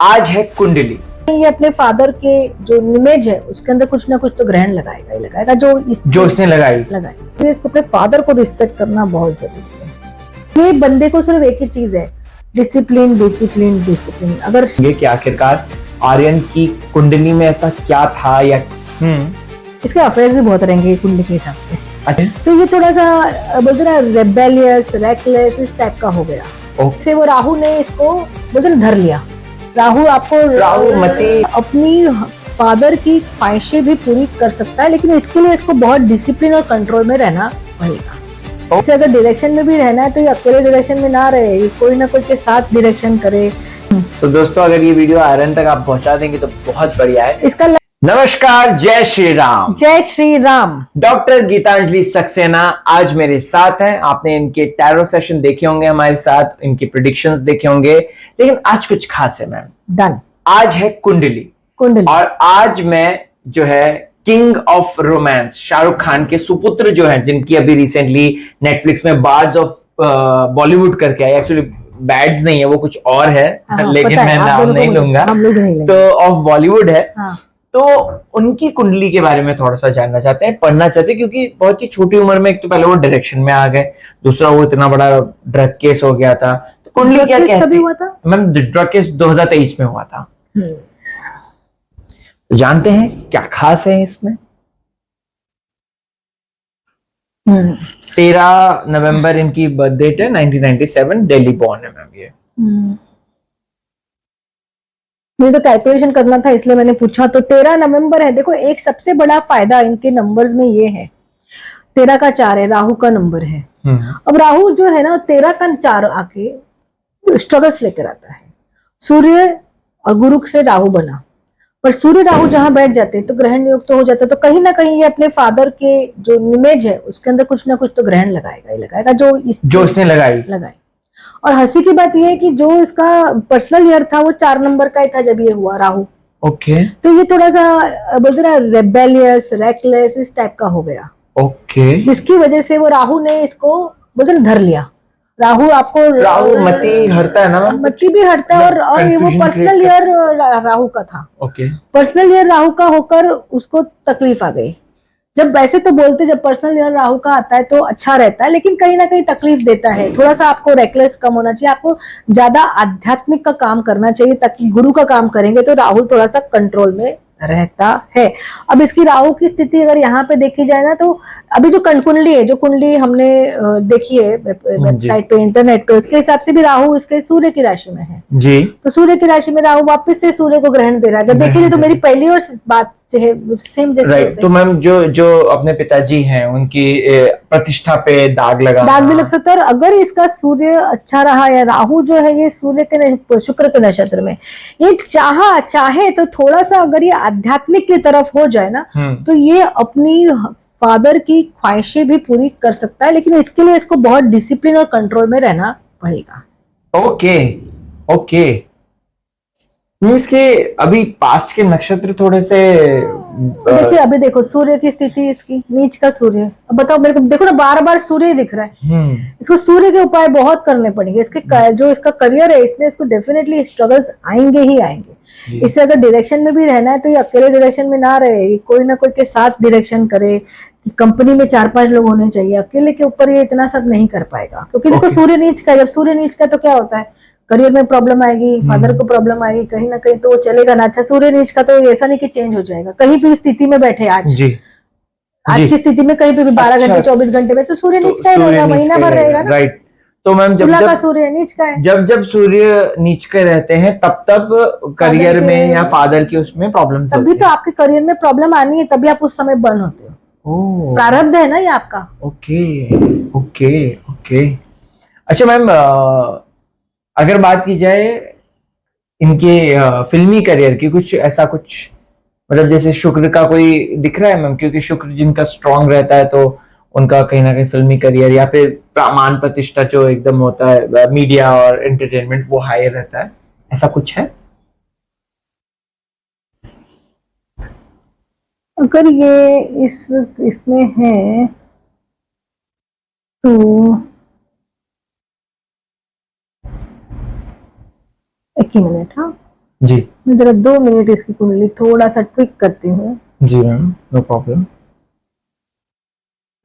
आज है कुंडली। ये अपने फादर के जो इमेज है उसके अंदर कुछ ना कुछ तो ग्रहण लगाएगा ही लगाएगा, जो इसने लगाई। तो इसको अपने फादर को रिस्पेक्ट करना बहुत जरूरी है। ये बंदे को सिर्फ एक ही चीज है, डिसिप्लिन डिसिप्लिन डिसिप्लिन। अगर ये कि आखिरकार आर्यन की कुंडली में ऐसा क्या था या इसके अफेयर्स भी बहुत रहेंगे कुंडली के हिसाब से। अच्छा। तो ये थोड़ा सा बोलते ना रेबेलियस रेकलेस इस टाइप का हो गया। से वो राहु ने इसको बोलते ना धर लिया। राहु मती अपनी फादर की ख्वाहिशें भी पूरी कर सकता है, लेकिन इसके लिए इसको बहुत डिसिप्लिन और कंट्रोल में रहना पड़ेगा। इसे अगर डायरेक्शन में भी रहना है तो ये अकेले डायरेक्शन में ना रहे, कोई ना कोई के साथ डायरेक्शन करे। तो दोस्तों अगर ये वीडियो आयरन तक आप पहुंचा देंगे तो बहुत बढ़िया है। इसका नमस्कार, जय श्री राम। जय श्री राम। डॉक्टर गीतांजलि सक्सेना आज मेरे साथ हैं। आपने इनके टैरो सेशन देखे होंगे, हमारे साथ इनकी प्रेडिक्शंस देखे होंगे, लेकिन आज कुछ खास है मैम। डन। आज है कुंडली। और आज मैं जो है king of romance Shahrukh Khan के सुपुत्र जो है, जिनकी अभी रिसेंटली नेटफ्लिक्स में बार्ड्स ऑफ बॉलीवुड करके आई। एक्चुअली बैड्स नहीं है, वो कुछ और है, लेकिन मैं नाम नहीं लूंगा। तो ऑफ बॉलीवुड है। तो उनकी कुंडली के बारे में थोड़ा सा जानना चाहते हैं, पढ़ना चाहते हैं, क्योंकि बहुत ही छोटी उम्र में एक तो पहले वो डायरेक्शन में आ गए, दूसरा वो इतना बड़ा ड्रग केस हो गया था। तो कुंडली क्या कहती है मैम? ड्रग केस 2023 में हुआ था। तो जानते हैं क्या खास है इसमें। 13 नवंबर इनकी बर्थ डेट है, 1997, दिल्ली बॉर्न है मैम ये। मुझे तो कैलकुलेशन करना था इसलिए मैंने पूछा। तो 13 नवंबर है। देखो एक सबसे बड़ा फायदा इनके नंबर्स में ये है, 13 का 4 है, राहु का नंबर है। अब राहु जो है ना 13 का 4 आके स्ट्रगल्स लेकर आता है। सूर्य और गुरु से राहु बना, पर सूर्य राहु जहां बैठ जाते हैं तो ग्रहण योग तो हो जाता है। तो कहीं ना कहीं ये अपने फादर के जो इमेज है उसके अंदर कुछ ना कुछ तो ग्रहण लगाएगा ही लगाएगा, जो इसने लगाई। और हंसी की बात यह है कि जो इसका पर्सनल ईयर था वो 4 नंबर का ही था जब ये हुआ राहु। ओके। तो ये थोड़ा सा बोलते ना रेबेलियस रेकलेस इस टाइप का हो गया। ओके। जिसकी वजह से वो राहु ने इसको बोलते ना धर लिया। राहु मती हरता है ना? मती भी हरता है। और ये वो पर्सनल ईयर राहु का था। ओके। पर्सनल ईयर राहु का होकर उसको तकलीफ आ गई। जब वैसे तो बोलते जब पर्सनल ईयर राहु का आता है तो अच्छा रहता है, लेकिन कहीं ना कहीं तकलीफ देता है। थोड़ा सा आपको रेकलेस कम होना चाहिए, आपको ज्यादा आध्यात्मिक का काम करना चाहिए, ताकि गुरु का काम करेंगे तो राहु थोड़ा सा कंट्रोल में रहता है। अब इसकी राहु की स्थिति अगर यहाँ पे देखी जाए ना, तो अभी जो कुंडली है, जो कुंडली हमने देखी है वेबसाइट पे, इंटरनेट पे, उसके हिसाब से भी राहु इसके सूर्य की राशि में है जी। तो सूर्य की राशि में राहु वापस से सूर्य को ग्रहण दे रहा है। अगर देखिए तो मेरी पहली और बात है सेम जैसे। राइट। तो मैम जो अपने पिताजी हैं उनकी प्रतिष्ठा पे दाग भी लग सकता है। और अगर इसका सूर्य अच्छा रहा, या राहु जो है ये सूर्य के शुक्र के नक्षत्र में, ये चाहे तो थोड़ा सा अगर ये आध्यात्मिक की तरफ हो जाए ना, तो ये अपनी फादर की ख्वाहिशें भी पूरी कर सकता है, लेकिन इसके लिए इसको बहुत डिसिप्लिन और कंट्रोल में रहना पड़ेगा। Okay okay. इसके अभी पास्ट के नक्षत्र थोड़े से देखिए, अभी देखो सूर्य की स्थिति इसकी नीच का सूर्य। अब बताओ मेरे को, देखो ना बार बार सूर्य दिख रहा है। इसको सूर्य के उपाय बहुत करने पड़ेंगे। इसके जो इसका करियर है इसमें इसको डेफिनेटली स्ट्रगल्स आएंगे ही आएंगे। इससे अगर डायरेक्शन में भी रहना है तो ये अकेले डायरेक्शन में ना रहे, कोई ना कोई के साथ डायरेक्शन करे। कंपनी में 4-5 लोग होने चाहिए। अकेले के ऊपर ये इतना सब नहीं कर पाएगा, क्योंकि देखो सूर्य नीच का, जब सूर्य नीच का तो क्या होता है, करियर में प्रॉब्लम आएगी, फादर को प्रॉब्लम आएगी, कहीं ना कहीं तो वो चलेगा ना। अच्छा, सूर्य नीच का तो ऐसा नहीं कि चेंज हो जाएगा, कहीं भी स्थिति में बैठे आज की स्थिति में कहीं पे भी 12 घंटे 24 घंटे में तो सूर्य नीच का ही रहेगा, महीना भर रहेगा ना। राइट। तो मैम जब सूर्य नीच का है, जब सूर्य नीच के रहते हैं तब करियर में या फादर की उसमें प्रॉब्लम, तभी तो आपके करियर में प्रॉब्लम आनी है, तभी आप उस समय बर्न होते हो। प्रारब्ध है ना ये आपका। Okay okay okay. अच्छा मैम, अगर बात की जाए इनके फिल्मी करियर की, कुछ ऐसा कुछ मतलब जैसे शुक्र का कोई दिख रहा है मैम? क्योंकि शुक्र जिनका स्ट्रांग रहता है तो उनका कहीं ना कहीं फिल्मी करियर या फिर मान प्रतिष्ठा जो एकदम होता है मीडिया और एंटरटेनमेंट, वो हाई रहता है। ऐसा कुछ है? अगर ये इसमें है तो एक ही मिनट। हाँ, जी मैं जरा 2 मिनट इसकी कुंडली थोड़ा सा ट्विक करती हूँ, जी मैम, नो प्रॉब्लम।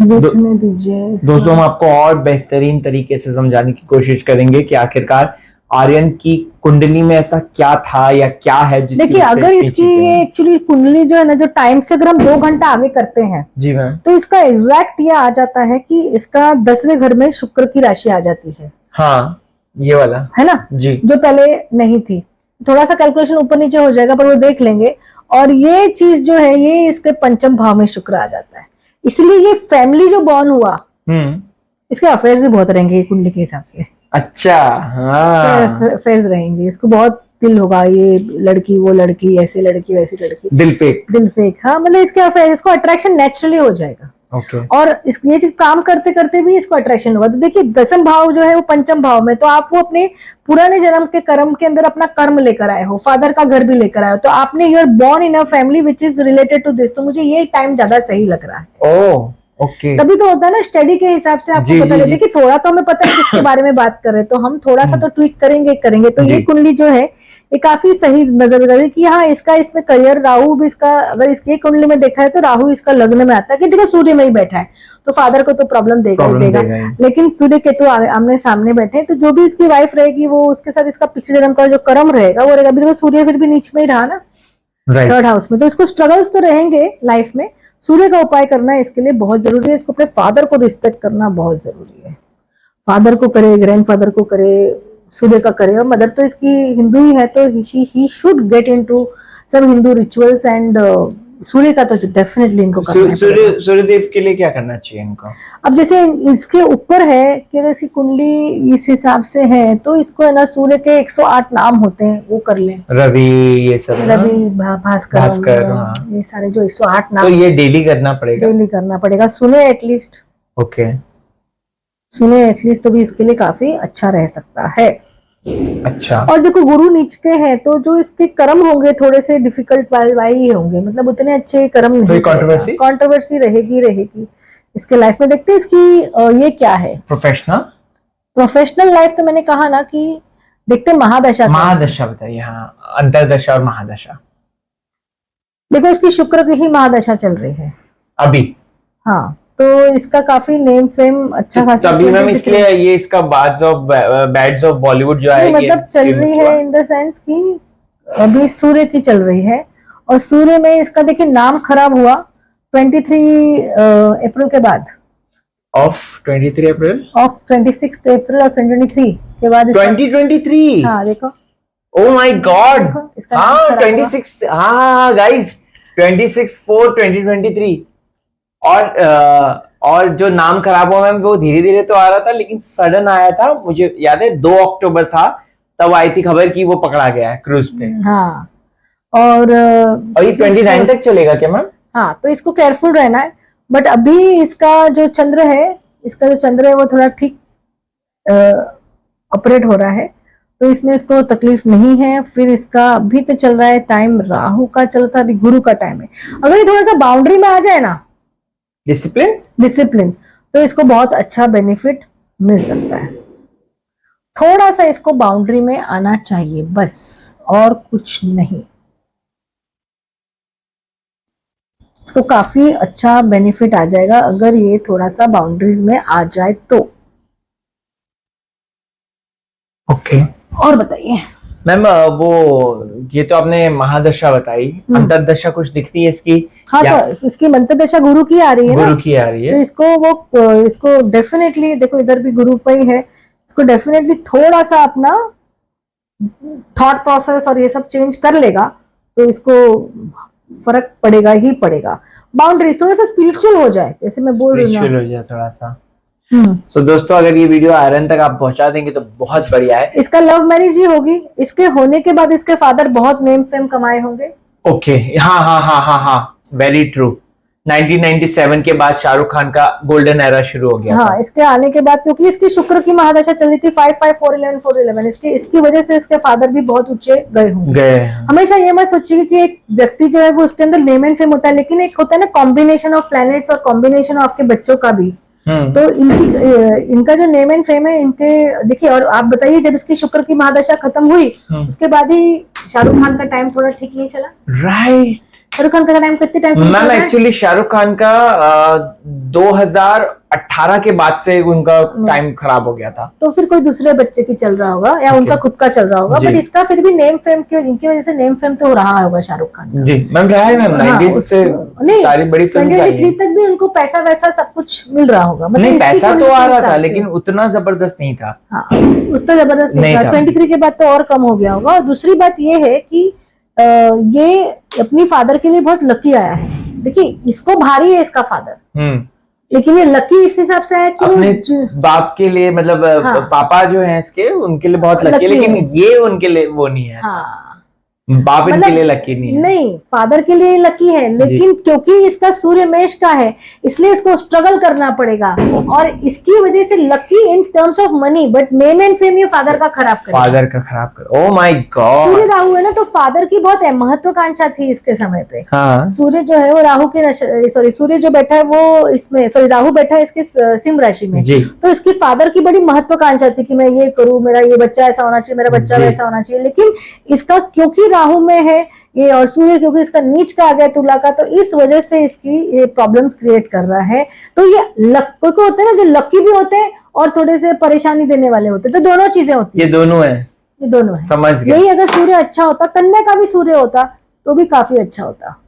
देखने दीजिए दोस्तों हम आपको और बेहतरीन तरीके से समझाने की कोशिश करेंगे कि आखिरकार आर्यन की कुंडली में ऐसा क्या था या क्या है जिसकी देखिए, वजह से अगर इतनी इसकी चीजें ये हैं। एक्चुअली कुंडली जो है ना, जो टाइम से अगर हम 2 घंटा आगे करते हैं जी मैम। तो इसका एग्जैक्ट ये आ जाता है कि इसका 10वें घर में शुक्र की राशि आ जाती हाँ ये वाला है ना, जी। जो पहले नहीं थी। थोड़ा सा कैलकुलेशन ऊपर नीचे हो जाएगा पर वो देख लेंगे। और ये चीज जो है ये इसके पंचम भाव में शुक्र आ जाता है, इसलिए ये फैमिली जो बॉर्न हुआ इसके अफेयर्स भी बहुत रहेंगे कुंडली के हिसाब से। अच्छा हाँ। अफेयर्स रहेंगे, इसको बहुत दिल होगा, ये लड़की वो लड़की, ऐसे लड़की वैसी लड़की, दिल फेक। हाँ मतलब इसके अफेयर, इसको अट्रैक्शन नेचुरली हो जाएगा। और इस ये चीज काम करते करते भी इसको अट्रैक्शन होगा। तो देखिए 10वें भाव जो है वो पंचम भाव में, तो आप वो अपने पुराने जन्म के कर्म के अंदर अपना कर्म लेकर आए हो, फादर का घर भी लेकर आए हो, तो आपने you are born in a family which is related to this. तो मुझे ये टाइम ज्यादा सही लग रहा है। ओके। तभी तो होता है ना, स्टडी के हिसाब से आपको पता लगे। देखिए थोड़ा तो हमें पता है किसके बारे में बात कर रहे हैं, तो हम थोड़ा सा तो ट्वीट करेंगे। तो ये कुंडली जो है ये काफी सही नजर लग रही कि हाँ इसका इसमें करियर, राहु भी इसका, अगर इसकी कुंडली में देखा है तो राहु इसका लग्न में आता है कि देखो सूर्य में ही बैठा है, तो फादर को तो प्रॉब्लम देगा ही देगा। लेकिन सूर्य केतु आमने सामने बैठे हैं, तो जो भी इसकी वाइफ रहेगी वो उसके साथ इसका पिछले जन्म का जो कर्म रहेगा वो रहेगा। अभी देखो सूर्य फिर भी नीच में ही रहा ना, थर्ड हाउस में, तो इसको स्ट्रगल्स तो रहेंगे लाइफ में। सूर्य का उपाय करना इसके लिए बहुत जरूरी है। इसको अपने फादर को रिस्पेक्ट करना बहुत जरूरी है। फादर को करे, ग्रैंडफादर को करे, सूर्य का करे। और मदर तो इसकी हिंदू ही है, तो he should get into some Hindu rituals and सूर्य का तो डेफिनेटली इनको करना है। सूर्यदेव के लिए क्या करना चाहिए इनको? अब जैसे इसके ऊपर है कि अगर इसकी कुंडली इस हिसाब से है तो इसको है ना सूर्य के 108 नाम होते हैं वो कर लें। रवि, ये सब रवि, भास्कर, हाँ। ये सारे जो 108 नाम, तो ये डेली करना पड़ेगा। सुने एटलीस्ट। ओके सुने एटलीस्ट, तो भी इसके लिए काफी अच्छा रह सकता है। अच्छा। और देखो गुरु नीच के हैं तो जो इसके कर्म होंगे थोड़े से डिफिकल्ट वाई ही होंगे, मतलब उतने अच्छे कर्म नहीं। कंट्रोवर्सी रहेगी इसके लाइफ में। देखते हैं इसकी ये क्या है प्रोफेशनल लाइफ। तो मैंने कहा ना कि देखते महादशा बताइए। हाँ, अंतरदशा और महादशा। देखो इसकी शुक्र की ही महादशा चल रही है अभी। हाँ, तो इसका काफी नेम फेम अच्छा खासा तभी मैम इसलिए ये इसका बैड्स ऑफ बॉलीवुड जो है मतलब चल रही है इन द सेंस कि अभी सूर्य की चल रही है। और सूर्य में इसका देखिए नाम खराब हुआ 23 अप्रैल के बाद, ऑफ 26 अप्रैल और 2023 के बाद 2023। हाँ देखो, ओ माय गॉड। हाँ 26, हाँ गाइस 26/4/2023। और जो नाम खराब हुआ मैम वो धीरे धीरे तो आ रहा था, लेकिन सडन आया था। मुझे याद है 2 अक्टूबर था तब आई थी खबर कि वो पकड़ा गया है क्रूज पे। हाँ, और ये 29 तक चलेगा क्या मैम? हाँ, तो इसको केयरफुल रहना है। बट अभी इसका जो चंद्र है वो थोड़ा ठीक ऑपरेट हो रहा है, तो इसमें इसको तकलीफ नहीं है। फिर इसका अभी तो चल रहा है टाइम राहु का चलता, अभी गुरु का टाइम है। अगर ये थोड़ा सा बाउंड्री में आ जाए ना, डिसिप्लिन, तो इसको बहुत अच्छा बेनिफिट मिल सकता है। थोड़ा सा इसको बाउंड्री में आना चाहिए बस, और कुछ नहीं। इसको काफी अच्छा बेनिफिट आ जाएगा अगर ये थोड़ा सा बाउंड्रीज में आ जाए तो। ओके। और बताइए मैम, वो ये तो आपने महादशा बताई, अंतरदशा कुछ दिख रही है इसकी? हाँ, तो इसकी अंतरदशा गुरु की आ रही है, तो इसको डेफिनेटली देखो, इधर भी गुरु पे ही है। इसको डेफिनेटली थोड़ा सा अपना थॉट प्रोसेस और ये सब चेंज कर लेगा तो इसको फर्क पड़ेगा ही पड़ेगा। बाउंड्रीज थोड़ा सा स्पिरिचुअल हो जाए, जैसे मैं बोल रही हूँ थोड़ा सा। तो दोस्तों अगर ये वीडियो आयरन तक आप पहुंचा देंगे तो बहुत बढ़िया है। इसका लव मैरिज ही होगी। इसके होने के बाद इसके फादर बहुत नेम फेम कमाए होंगे। ओके, हाँ, वेरी ट्रू। 1997 के बाद शाहरुख खान का गोल्डन एरा शुरू हो गया। हाँ, इसके आने के बाद, क्योंकि इसकी शुक्र की महादशा चल रही थी 5/5/4/11 इसकी वजह से इसके फादर भी बहुत ऊंचे गए होंगे। हमेशा ये मत सोचिए कि एक व्यक्ति जो है वो उसके अंदर नेम एंड फेम होता है, लेकिन एक होता है ना कॉम्बिनेशन ऑफ प्लैनेट्स और कॉम्बिनेशन ऑफ के बच्चों का भी। तो इनका जो नेम एंड फेम है इनके, देखिए। और आप बताइए, जब इसकी शुक्र की महादशा खत्म हुई उसके बाद ही शाहरुख खान का टाइम थोड़ा ठीक नहीं चला। राइट। शाहरुख खान का टाइम कितने टाइम से मैम एक्चुअली शाहरुख खान का 2018 के बाद से उनका टाइम खराब हो गया था। तो फिर कोई दूसरे बच्चे की चल रहा होगा या उनका खुद का चल रहा होगा, बट इसका फिर भी नेम फेम की, इनकी वजह से नेम फेम तो रहा होगा शाहरुख खान का। जी मैम, रहा है मैम। 90 से सारी बड़ी फिल्म 23 तक भी उनको पैसा वैसा सब कुछ मिल रहा होगा। मतलब नहीं, पैसा तो आ रहा था लेकिन उतना जबरदस्त नहीं था। हाँ, उतना जबरदस्त नहीं था। 23 के बाद तो और कम हो गया होगा। और दूसरी बात ये है कि ये अपनी फादर के लिए बहुत लकी आया है। देखिए, इसको भारी है इसका फादर, लेकिन ये लकी इस हिसाब से है कि अपने बाप के लिए, मतलब पापा जो हैं इसके, उनके लिए बहुत लकी, लेकिन ये उनके लिए वो नहीं है। हाँ, बाप इनके लिए लकी नहीं है। नहीं, फादर के लिए लकी है, लेकिन क्योंकि इसका सूर्य मेष का है इसलिए इसको स्ट्रगल करना पड़ेगा। और इसकी वजह से lucky in terms of money, but name and fame ये फादर का खराब कर, फादर का खराब कर। Oh my god. सूर्य राहु है ना, तो फादर की बहुत महत्वाकांक्षा थी इसके समय पे। हाँ। सूर्य जो है वो राहु के, सॉरी, सूर्य जो बैठा है वो इसमें, सॉरी, राहु बैठा है इसके सिंह राशि में। तो इसकी फादर की बड़ी महत्वाकांक्षा थी कि मैं ये करूं, मेरा ये बच्चा ऐसा होना चाहिए, मेरा बच्चा वैसा होना चाहिए। लेकिन इसका क्योंकि राहु में है ये, और सूर्य क्योंकि इसका नीच का आ गया तुला का, तो इस वजह से इसकी ये प्रॉब्लम्स क्रिएट कर रहा है। तो ये कोई को होते हैं ना जो लकी भी होते हैं और थोड़े से परेशानी देने वाले होते हैं, तो दोनों चीजें होती है। ये दोनों है, ये दोनों है। समझ गए। यही अगर सूर्य अच्छा होता, कन्या का भी सूर्य होता तो भी काफी अच्छा होता।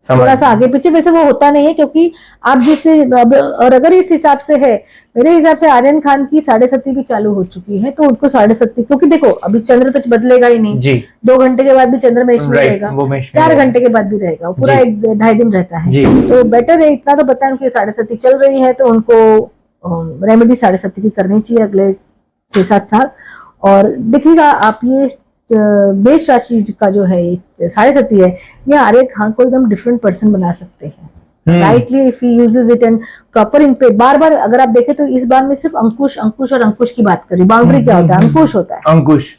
थोड़ा सा आगे पीछे, वैसे वो होता नहीं है क्योंकि आप जिससे, और अगर इस हिसाब से है, मेरे हिसाब से आर्यन खान की 7.5 भी चालू हो चुकी है, तो उनको 7.5, क्योंकि देखो अभी चंद्र तो बदलेगा ही नहीं जी। 2 घंटे के बाद भी चंद्र मेष में रहेगा, 4 घंटे के बाद भी रहेगा, वो पूरा 1-2.5 दिन रहता है। तो बेटर है, इतना तो पता है उनकी 7.5 चल रही है, तो उनको रेमेडी 7.5 की करनी चाहिए अगले 6-7 साल। और देखिएगा आप, ये मेष राशि का जो है 7.5 है, ये आर्यन खान को एकदम डिफरेंट पर्सन बना सकते हैं। Rightly if he uses it and proper इन पे। बार बार अगर आप देखें तो इस बार में सिर्फ अंकुश और अंकुश की बात करी। बाउंड्री क्या होता है? अंकुश होता है। अंकुश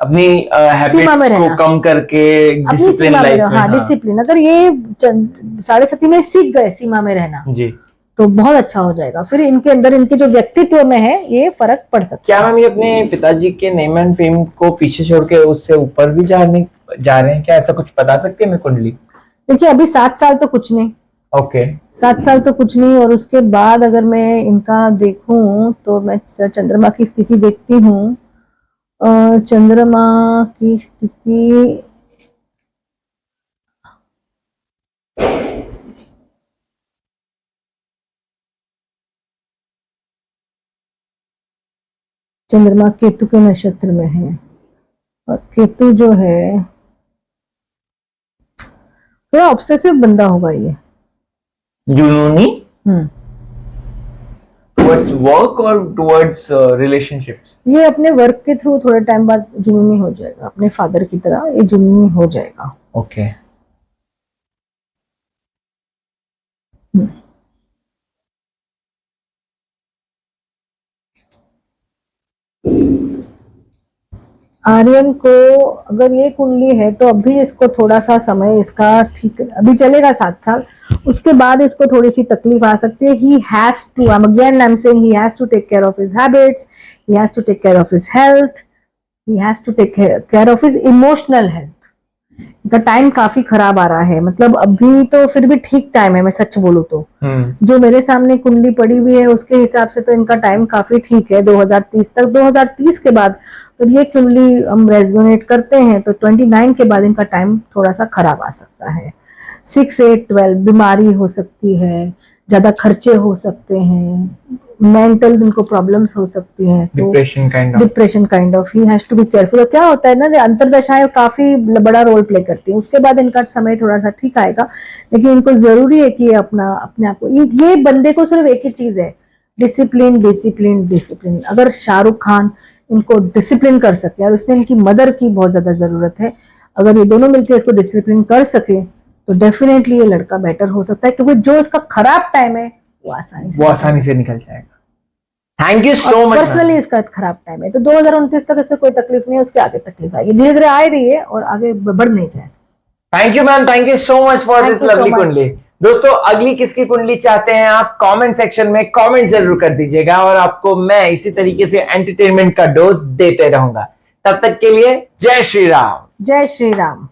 अपनी सीमा में को कम करके डिसिप्लिन लाइफ में। हाँ, डिसिप्लिन। अगर ये 7.5 में सीख गए सीमा में रहना जी, तो बहुत अच्छा हो जाएगा। फिर इनके अंदर, इनके जो व्यक्तित्व में है, ये फर्क पड़ सकता है। क्या मैम ये अपने पिताजी के नेम एंड फेम को पीछे छोड़ के उससे ऊपर भी जा रहे हैं क्या? ऐसा कुछ बता सकते हैं मैं कुंडली? देखिए, अभी 7 साल तो कुछ नहीं। ओके, 7 साल तो कुछ नहीं। और उसके बाद अगर मैं इनका देखूं तो मैं चंद्रमा की स्थिति देखती हूँ। चंद्रमा की स्थिति, चंद्रमा केतु के नक्षत्र में है, और केतु जो है थोड़ा ऑब्सेसिव बंदा होगा ये, जुनूनी। टुवर्ड्स वर्क और टुवर्ड्स रिलेशनशिप्स। ये अपने वर्क के थ्रू थोड़े टाइम बाद जुनूनी हो जाएगा, अपने फादर की तरह ये जुनूनी हो जाएगा। ओके। आर्यन को अगर ये कुंडली है तो अभी इसको थोड़ा सा समय इसका ठीक, अभी चलेगा 7 साल। उसके बाद इसको थोड़ी सी तकलीफ आ सकती है। He has to, I am saying, he has to take care of his habits, he has to take care of his health, he has to take care of his emotional health. इनका time काफी खराब आ रहा है। मतलब अभी तो फिर भी ठीक टाइम है, मैं सच बोलूं तो। जो मेरे सामने कुंडली पड़ी हुई है उसके हिसाब से तो इनका टाइम काफी ठीक है 2030 तक। 2030 के बाद तो ये कुंडली हम रेजोनेट करते हैं तो 29 के बाद इनका टाइम थोड़ा सा खराब आ सकता है। 6, 8, 12 बीमारी हो सकती है, ज्यादा खर्चे हो सकते हैं, मेंटल इनको प्रॉब्लम्स हो सकती हैं, तो depression kind of. He has to be careful. क्या होता है ना, अंतर्दशाएं काफी बड़ा रोल प्ले करती हैं। उसके बाद इनका समय थोड़ा सा ठीक आएगा, लेकिन इनको जरूरी है कि अपने आप को, ये बंदे को सिर्फ एक ही चीज है, डिसिप्लिन डिसिप्लिन डिसिप्लिन। अगर शाहरुख खान इनको डिसिप्लिन कर सके, और उसमें इनकी मदर की बहुत ज्यादा जरूरत है, अगर ये दोनों मिलकर इसको डिसिप्लिन कर सके तो डेफिनेटली ये लड़का बेटर हो सकता है, क्योंकि जो इसका खराब टाइम है वो आसानी से निकल जाएगा। Thank you so much. Personally इसका खराब टाइम है, तो 2029 तक इससे कोई तकलीफ नहीं है, उसके आगे तकलीफ आएगी, धीरे धीरे आ रही है और आगे बढ़ नहीं जाए। Thank you ma'am, thank you so much for this lovely कुंडली। दोस्तों अगली किसकी कुंडली चाहते हैं आप, कमेंट सेक्शन में कमेंट जरूर कर दीजिएगा और आपको मैं इसी तरीके से एंटरटेनमेंट का डोज देते रहूंगा। तब तक के लिए जय श्री राम। जय श्री राम।